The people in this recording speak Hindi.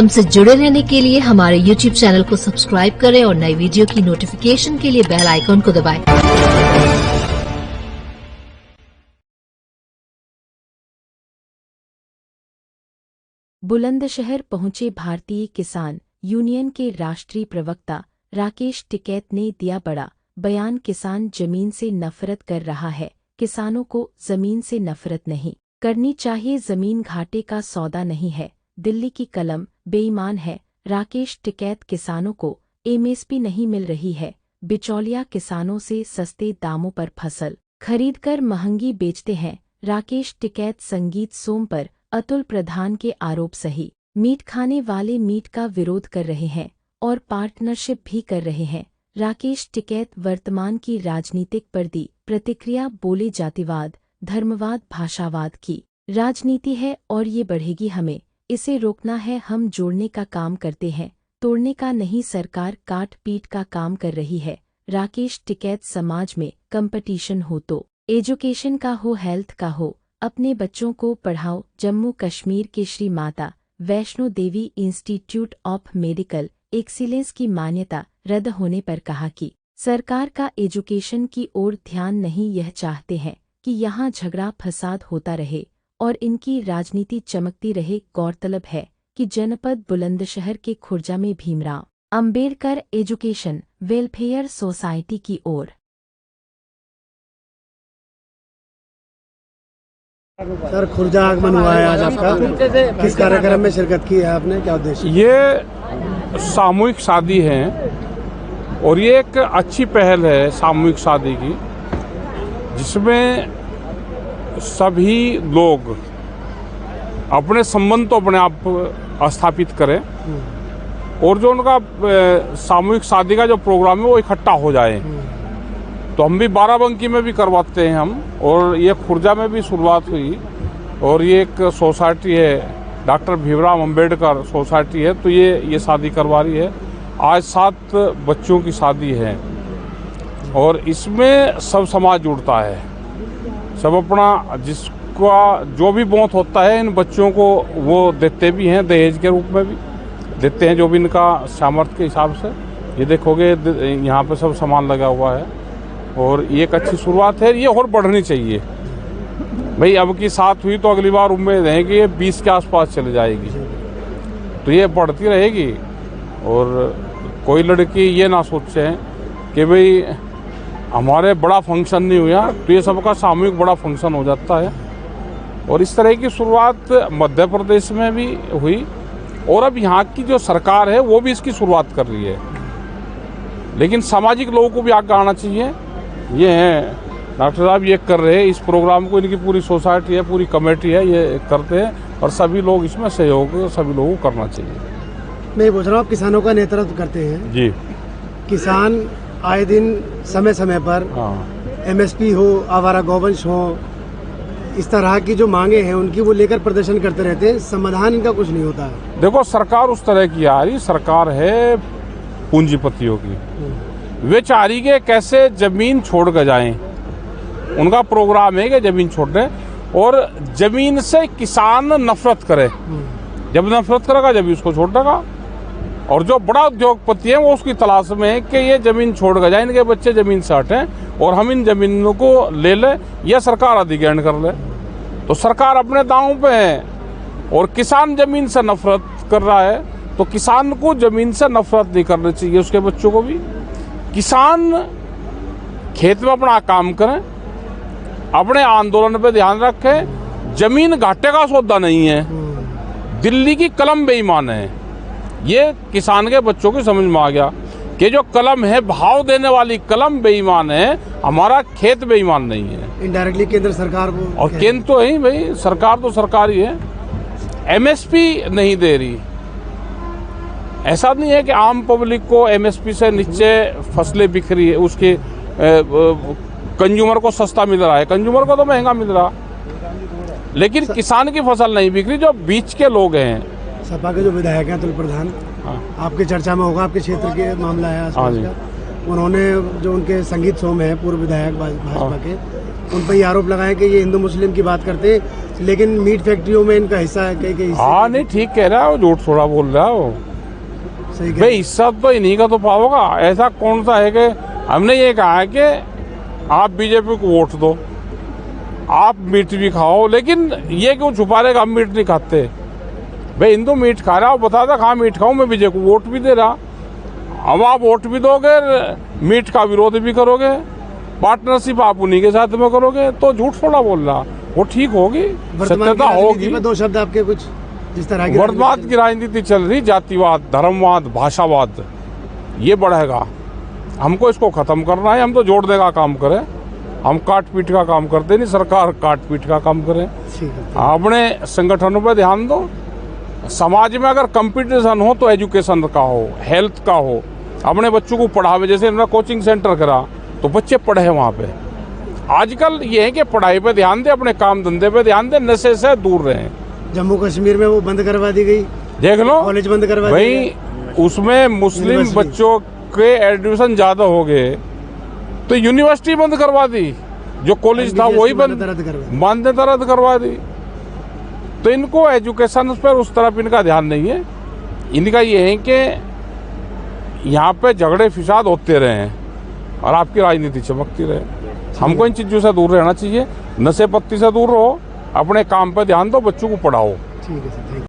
हमसे जुड़े रहने के लिए हमारे YouTube चैनल को सब्सक्राइब करें और नई वीडियो की नोटिफिकेशन के लिए बेल आइकॉन को दबाएं। बुलंदशहर पहुंचे भारतीय किसान यूनियन के राष्ट्रीय प्रवक्ता राकेश टिकैत ने दिया बड़ा बयान। किसान जमीन से नफरत कर रहा है, किसानों को जमीन से नफरत नहीं करनी चाहिए। जमीन घाटे का सौदा नहीं है, दिल्ली की कलम बेईमान है। राकेश टिकैत किसानों को एमएसपी नहीं मिल रही है, बिचौलिया किसानों से सस्ते दामों पर फसल खरीदकर महंगी बेचते हैं। राकेश टिकैत संगीत सोम पर अतुल प्रधान के आरोप सही। मीट खाने वाले मीट का विरोध कर रहे हैं और पार्टनरशिप भी कर रहे हैं। राकेश टिकैत वर्तमान की राजनीतिक पर दी प्रतिक्रिया, बोले जातिवाद, धर्मवाद, भाषावाद की राजनीति है और ये बढ़ेगी। हमें इसे रोकना है। हम जोड़ने का काम करते हैं, तोड़ने का नहीं। सरकार काट पीट का काम कर रही है। राकेश टिकैत समाज में कंपटीशन हो तो एजुकेशन का हो, हेल्थ का हो, अपने बच्चों को पढ़ाओ। जम्मू कश्मीर के Shri Mata Vaishno Devi institute of medical excellence की मान्यता रद्द होने पर कहा कि सरकार का एजुकेशन की ओर ध्यान नहीं। यह चाहते हैं कि यहाँ झगड़ा फसाद होता रहे और इनकी राजनीति चमकती रहे। गौरतलब है कि जनपद बुलंदशहर के खुर्जा में Bhimrao Ambedkar education welfare society की ओर सर खुर्जा आगमन हुआ है आज आपका, किस कार्यक्रम में शिरकत की है आपने, क्या उद्देश्य? ये सामूहिक शादी है और ये एक अच्छी पहल है सामूहिक शादी की, जिसमें सभी लोग अपने संबंध तो अपने आप स्थापित करें और जो उनका सामूहिक शादी का जो प्रोग्राम है वो इकट्ठा हो जाए। तो हम भी बाराबंकी में भी करवाते हैं हम, और ये खुर्जा में भी शुरुआत हुई। और ये एक सोसाइटी है, डॉक्टर भीमराव अंबेडकर सोसाइटी है, तो ये शादी करवा रही है। आज 7 बच्चों की शादी है और इसमें सब समाज जुड़ता है। सब अपना जिसका जो भी मौत होता है, इन बच्चों को वो देते भी हैं, दहेज के रूप में भी देते हैं, जो भी इनका सामर्थ्य के हिसाब से। ये देखोगे यहाँ पे सब सामान लगा हुआ है और ये एक अच्छी शुरुआत है। ये और बढ़नी चाहिए भाई। अब की 7 हुई तो अगली बार उम्मीद है कि ये 20 के आसपास चली जाएगी, तो ये बढ़ती रहेगी। और कोई लड़की ये ना सोचे कि भाई हमारे बड़ा फंक्शन नहीं हुआ, तो ये सबका सामूहिक बड़ा फंक्शन हो जाता है। और इस तरह की शुरुआत मध्य प्रदेश में भी हुई और अब यहाँ की जो सरकार है वो भी इसकी शुरुआत कर रही है। लेकिन सामाजिक लोगों को भी आगे आना चाहिए। ये हैं डॉक्टर साहब, ये कर रहे हैं इस प्रोग्राम को, इनकी पूरी सोसाइटी है, पूरी कमेटी है, ये करते हैं और सभी लोग इसमें सहयोग सभी लोगों को करना चाहिए। मैं ये पूछ रहा हूँ, आप किसानों का नेतृत्व करते हैं जी। किसान आए दिन समय समय पर एमएसपी हो, आवारा गौवंश हो, इस तरह की जो मांगे हैं उनकी वो लेकर प्रदर्शन करते रहते हैं, समाधान इनका कुछ नहीं होता है। देखो सरकार उस तरह की आ रही सरकार है पूंजीपतियों की, वे चाह रही कि कैसे जमीन छोड़ कर जाएं। उनका प्रोग्राम है कि जमीन छोड़ दें और जमीन से किसान नफरत करे। जब नफरत करेगा जब उसको छोड़ देगा। और जो बड़ा उद्योगपति है वो उसकी तलाश में है कि ये जमीन छोड़ कर जाए, इनके बच्चे जमीन से हटें और हम इन जमीनों को ले लें या सरकार अधिग्रहण कर ले। तो सरकार अपने दांव पे है और किसान जमीन से नफरत कर रहा है, तो किसान को जमीन से नफरत नहीं करनी चाहिए, उसके बच्चों को भी। किसान खेत में अपना काम करें, अपने आंदोलन पे ध्यान रखें। जमीन घाटे का सौदा नहीं है, दिल्ली की कलम बेईमान है। ये किसान के बच्चों की समझ में आ गया कि जो कलम है, भाव देने वाली कलम बेईमान है, हमारा खेत बेईमान नहीं है। इनडायरेक्टली केंद्र सरकार को, और केंद्र तो है भाई, सरकार तो सरकार ही है। एमएसपी नहीं दे रही। ऐसा नहीं है कि आम पब्लिक को एमएसपी से नीचे फसलें बिक रही है, उसके कंज्यूमर को सस्ता मिल रहा है, कंज्यूमर को तो महंगा मिल रहा, लेकिन किसान की फसल नहीं बिक रही। जो बीच के लोग हैं, सपा के जो विधायक हैं अतुल प्रधान, आपके चर्चा में होगा, आपके क्षेत्र के मामला है आसपास का, उन्होंने जो उनके संगीत सोम है पूर्व विधायक भाजपा के, उन पर ये आरोप लगाए कि ये हिंदू मुस्लिम की बात करते हैं, लेकिन मीट फैक्ट्रियों में इनका हिस्सा है, कई कई हाँ नहीं ठीक कह रहा है वो, झूठ थोड़ा बोल रहा है वो। सही कह भाई हिस्सा तो इन्हीं का तो पाओगा। ऐसा कौन सा है कि हमने ये कहा है कि आप बीजेपी को वोट दो, आप मीट भी खाओ, लेकिन ये क्यों छुपा रहे कि हम मीट नहीं खाते। भाई हिंदू मीट खा रहा हो, बता दे कहाँ मीट खाऊं, मैं बीजेपी को वोट भी दे रहा। अब आप वोट भी दोगे, मीट का विरोध भी करोगे, पार्टनरशिप आप उन्हीं के साथ में करोगे, तो झूठ थोड़ा बोल रहा। वो ठीक होगी, सत्यता होगी। दो शब्द आपके कुछ जिस तरह की वर्तमान की राजनीति चल रही, जातिवाद, धर्मवाद, भाषावाद, ये बढ़ेगा। हमको इसको खत्म करना है। हम तो जोड़ने का काम करें, हम काट पीट का काम करते नहीं, सरकार काट पीट का काम करे। ठीक है। अपने संगठनों पर ध्यान दो। समाज में अगर कंपटीशन हो तो एजुकेशन का हो, हेल्थ का हो, अपने बच्चों को पढ़ावे। जैसे इन्होंने कोचिंग सेंटर करा तो बच्चे पढ़े वहाँ पे। आजकल ये है कि पढ़ाई पे ध्यान दे, अपने काम धंधे पे ध्यान दे, नशे से दूर रहें। जम्मू कश्मीर में वो बंद करवा दी गई, देख लो कॉलेज बंद करवा दिए गए। भाई, उसमें मुस्लिम यूनिवर्सिटी। बच्चों के एडमिशन ज्यादा हो गए तो यूनिवर्सिटी बंद करवा दी, जो कॉलेज था वही मान्यता रद्द करवा दी। तो इनको एजुकेशन पर उस तरफ इनका ध्यान नहीं है। इनका ये है कि यहाँ पे झगड़े फिसाद होते रहे और आपकी राजनीति चमकती रहे। हमको इन चीज़ों से दूर रहना चाहिए, नशे पत्ती से दूर रहो, अपने काम पर ध्यान दो, बच्चों को पढ़ाओ। ठीक है सर, थैंक यू।